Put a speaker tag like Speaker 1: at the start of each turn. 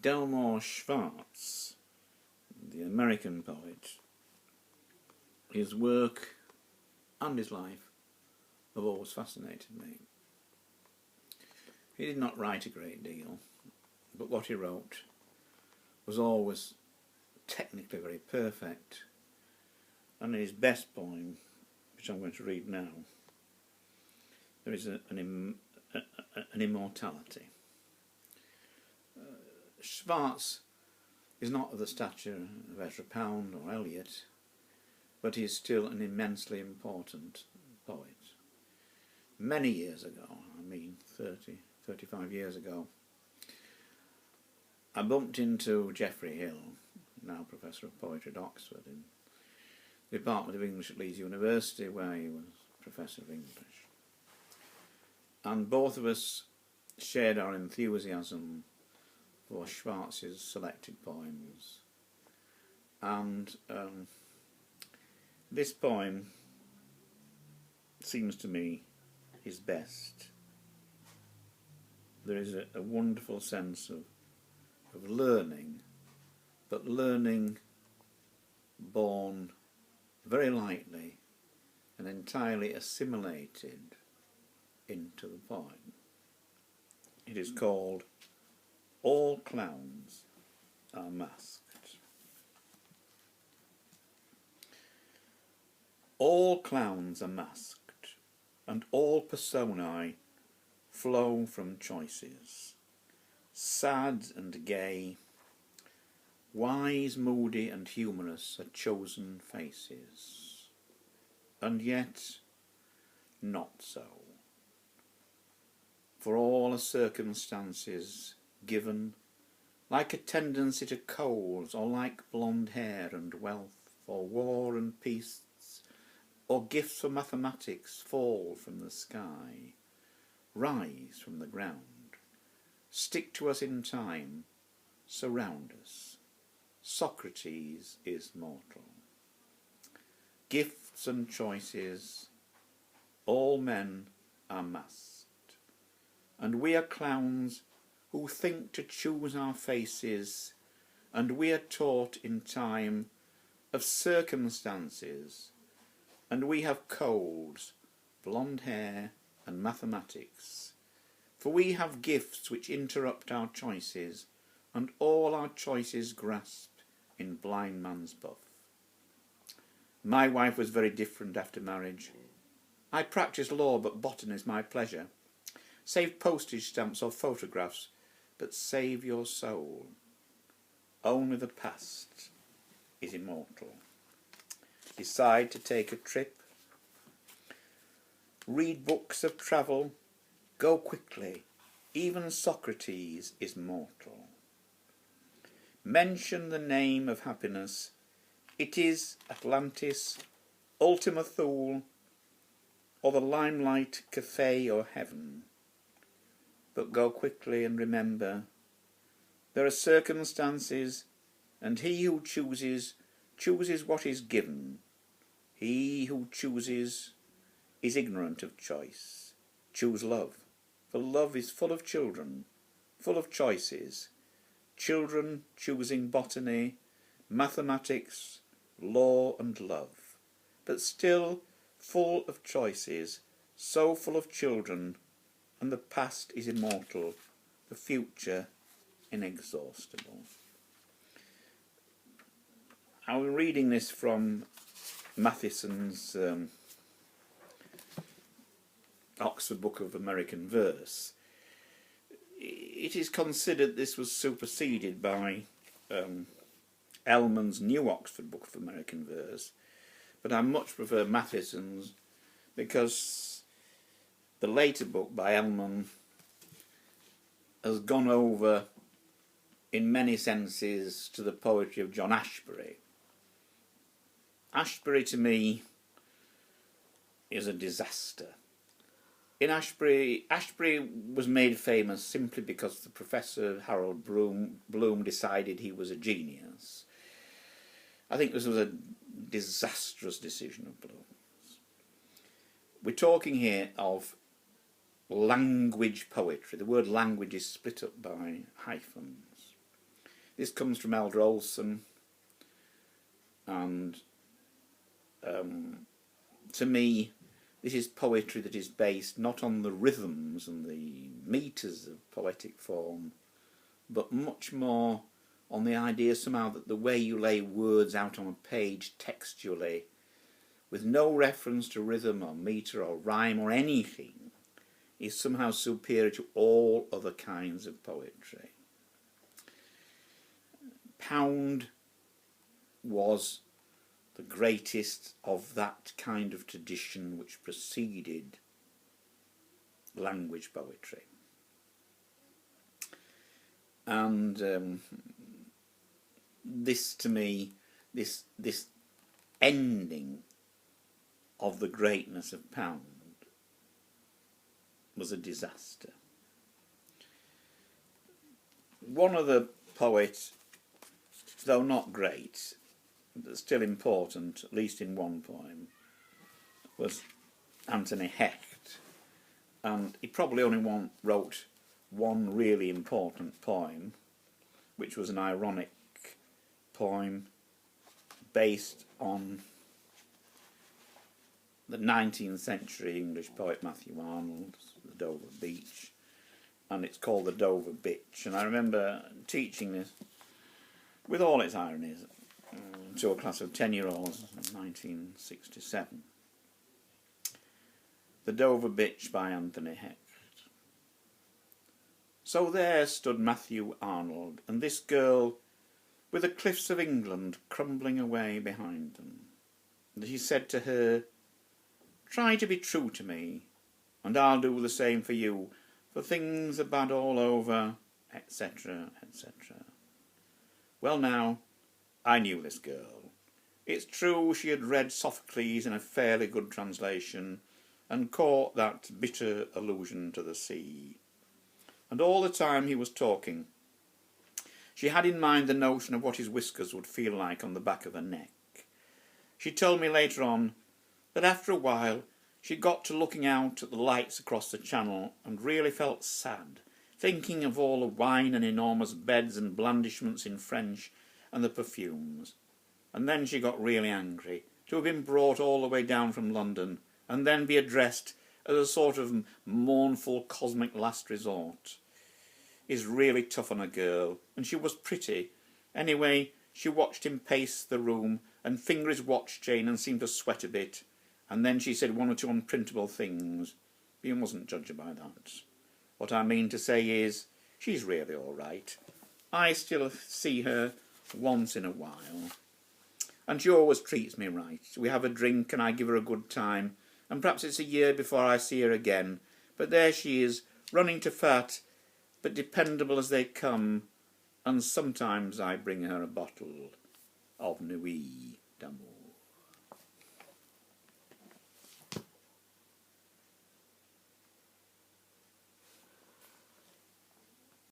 Speaker 1: Delmore Schwartz, the American poet, his work and his life have always fascinated me. He did not write a great deal, but what he wrote was always technically very perfect. And in his best poem, which I'm going to read now, there is an immortality. Schwartz is not of the stature of Ezra Pound or Eliot, but he is still an immensely important poet. Many years ago, 35 years ago, I bumped into Geoffrey Hill, now Professor of Poetry at Oxford, in the Department of English at Leeds University, where he was Professor of English. And both of us shared our enthusiasm for Schwartz's selected poems. And this poem seems to me his best. There is a wonderful sense of learning, but learning born very lightly and entirely assimilated into the poem. It is called All Clowns Are Masked. All clowns are masked, and all personae flow from choices, sad and gay, wise, moody and humorous are chosen faces, and yet not so. For all are circumstances given, like a tendency to colds, or like blonde hair and wealth, or war and peace, or gifts for mathematics fall from the sky, rise from the ground, stick to us in time, surround us. Socrates is mortal. Gifts and choices, all men are masked, and we are clowns who think to choose our faces, and we are taught in time of circumstances, and we have colds, blonde hair and mathematics, for we have gifts which interrupt our choices, and all our choices grasped in blind man's buff. My wife was very different after marriage. I practise law, but botany is my pleasure. Save postage stamps or photographs, but save your soul. Only the past is immortal. Decide to take a trip. Read books of travel. Go quickly. Even Socrates is mortal. Mention the name of happiness. It is Atlantis, Ultima Thule, or the Limelight Cafe or Heaven. But go quickly and remember, there are circumstances, and he who chooses what is given. He who chooses is ignorant of choice. Choose love, for love is full of children, full of choices. Children choosing botany, mathematics, law and love, but still full of choices, so full of children, and the past is immortal, the future inexhaustible. I was reading this from Matheson's Oxford Book of American Verse. It is considered this was superseded by Ellmann's New Oxford Book of American Verse, but I much prefer Matheson's because the later book by Ellmann has gone over in many senses to the poetry of John Ashbery. Ashbery to me is a disaster. In Ashbery was made famous simply because the Professor Harold Bloom decided he was a genius. I think this was a disastrous decision of Bloom's. We're talking here of language poetry. The word language is split up by hyphens. This comes from Elder Olson, and to me, this is poetry that is based not on the rhythms and the metres of poetic form, but much more on the idea somehow that the way you lay words out on a page textually, with no reference to rhythm or metre or rhyme or anything, is somehow superior to all other kinds of poetry. Pound was the greatest of that kind of tradition which preceded language poetry. And this, to me, this ending of the greatness of Pound was a disaster. One other poet, though not great, but still important, at least in one poem, was Anthony Hecht. And he probably only wrote one really important poem, which was an ironic poem based on the 19th century English poet Matthew Arnold's The Dover Beach, and it's called The Dover Bitch. And I remember teaching this, with all its ironies, to a class of 10-year-olds in 1967. The Dover Bitch by Anthony Hecht. So there stood Matthew Arnold and this girl with the cliffs of England crumbling away behind them. And he said to her, "Try to be true to me, and I'll do the same for you, for things are bad all over," etc., etc. Well now, I knew this girl. It's true she had read Sophocles in a fairly good translation and caught that bitter allusion to the sea. And all the time he was talking, she had in mind the notion of what his whiskers would feel like on the back of her neck. She told me later on that after a while she got to looking out at the lights across the channel and really felt sad, thinking of all the wine and enormous beds and blandishments in French and the perfumes. And then she got really angry to have been brought all the way down from London and then be addressed as a sort of mournful cosmic last resort. Is really tough on a girl, and she was pretty. Anyway, she watched him pace the room and finger his watch chain and seemed to sweat a bit, and then she said one or two unprintable things. But you mustn't judge her by that. What I mean to say is, she's really all right. I still see her once in a while, and she always treats me right. We have a drink and I give her a good time, and perhaps it's a year before I see her again, but there she is, running to fat, but dependable as they come, and sometimes I bring her a bottle of Nuit d'Amour.